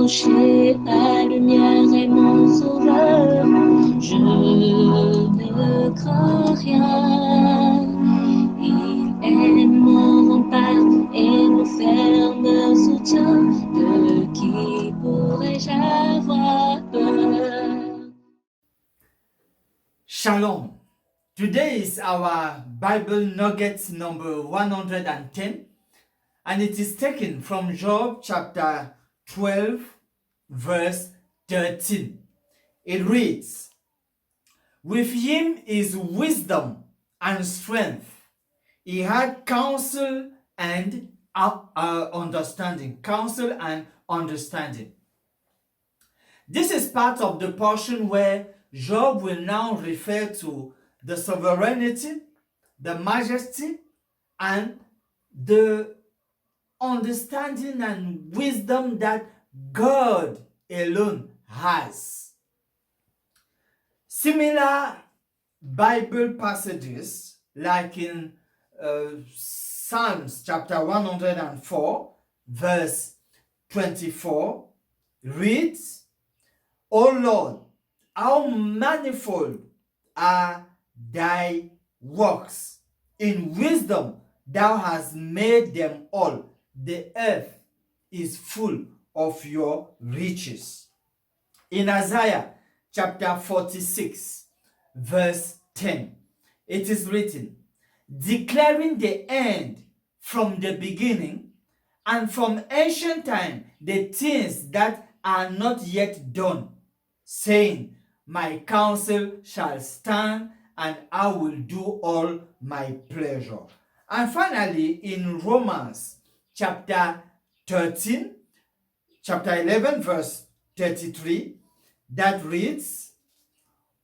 approcher, la lumière est mon sauveur. Je ne crains rien. Il est mon rempart et mon ferme soutien. De qui pourrais-je avoir peur? Shalom. Today is our Bible Nuggets number 110, and it is taken from Job chapter 12, verse 13. It reads, "With him is wisdom and strength. He had counsel and understanding." Counsel and understanding. This is part of the portion where Job will now refer to the sovereignty, the majesty, and the understanding and wisdom that God alone has. Similar Bible passages, like in Psalms chapter 104, verse 24, reads, "O Lord, how manifold are thy works! In wisdom thou hast made them all. The earth is full of your riches." In Isaiah chapter 46, verse 10, it is written, "Declaring the end from the beginning, and from ancient time the things that are not yet done, saying, My counsel shall stand, and I will do all my pleasure." And finally, in Romans chapter 13, chapter 11, verse 33, that reads,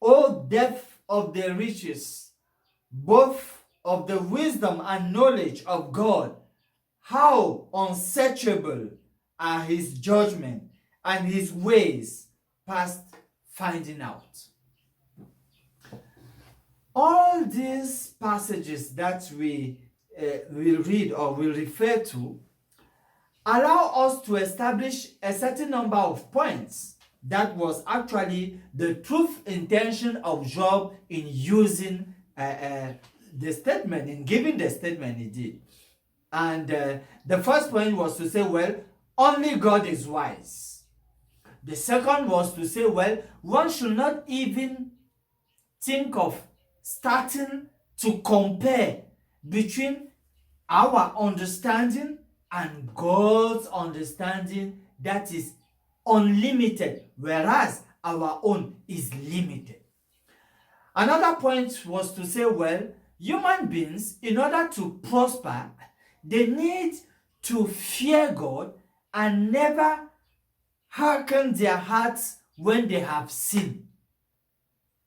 "O depth of the riches, both of the wisdom and knowledge of God, how unsearchable are his judgments and his ways past finding out." All these passages that we will read or will refer to allow us to establish a certain number of points. That was actually the truth intention of Job in using the statement, in giving the statement he did. And the first point was to say, well, only God is wise. The second was to say, well, one should not even think of starting to compare between our understanding and God's understanding that is unlimited, whereas our own is limited. Another point was to say, well, human beings, in order to prosper, they need to fear God and never hearken their hearts when they have sinned.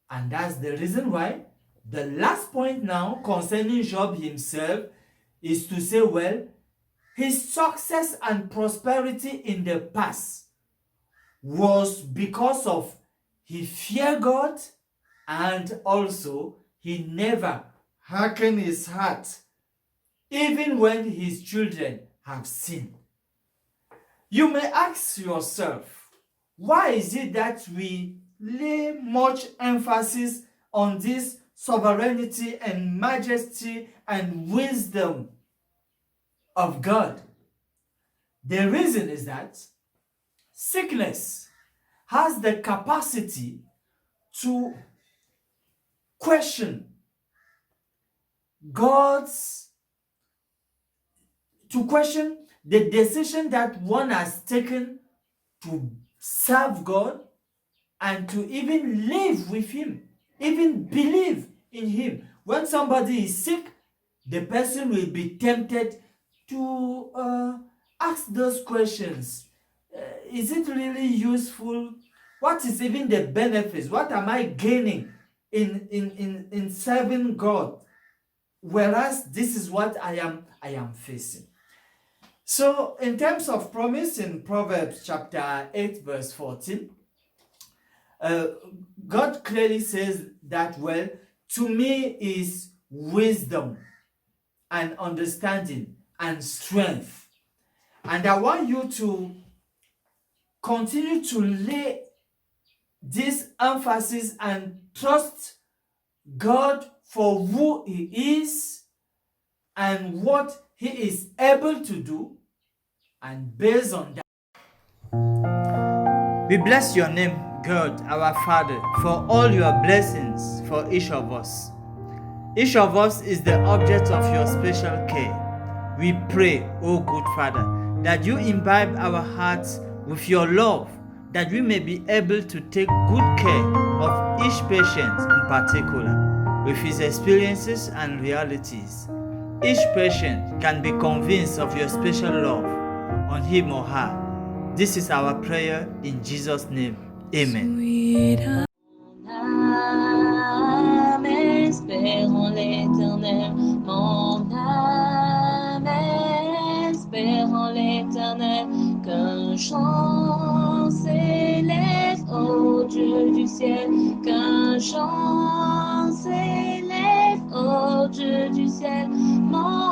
And that's the reason why the last point now concerning Job himself is to say, well, his success and prosperity in the past was because of he feared God, and also he never hearkened his heart even when his children have sinned. You may ask yourself, why is it that we lay much emphasis on this sovereignty and majesty and wisdom of God? The reason is that sickness has the capacity to question the decision that one has taken to serve God and to even live with him, even believe in him. When somebody is sick, the person will be tempted to ask those questions. Is it really useful? What is even the benefits? What am I gaining in serving God? Whereas this is what I am facing. So in terms of promise, in Proverbs chapter 8 verse 14, God clearly says that, well, to me is wisdom and understanding and strength. And I want you to continue to lay this emphasis and trust God for who He is and what He is able to do, and based on that, we bless your name, God, our Father, for all your blessings for each of us. Each of us is the object of your special care. We pray, O good Father, that you imbibe our hearts with your love, that we may be able to take good care of each patient in particular, with his experiences and realities. Each patient can be convinced of your special love on him or her. This is our prayer in Jesus' name. Amen. Mon âme espère en l'Éternel, mon âme espère en l'Éternel, qu'un chant s'élève au Dieu du ciel, qu'un chant s'élève au Dieu du ciel, mon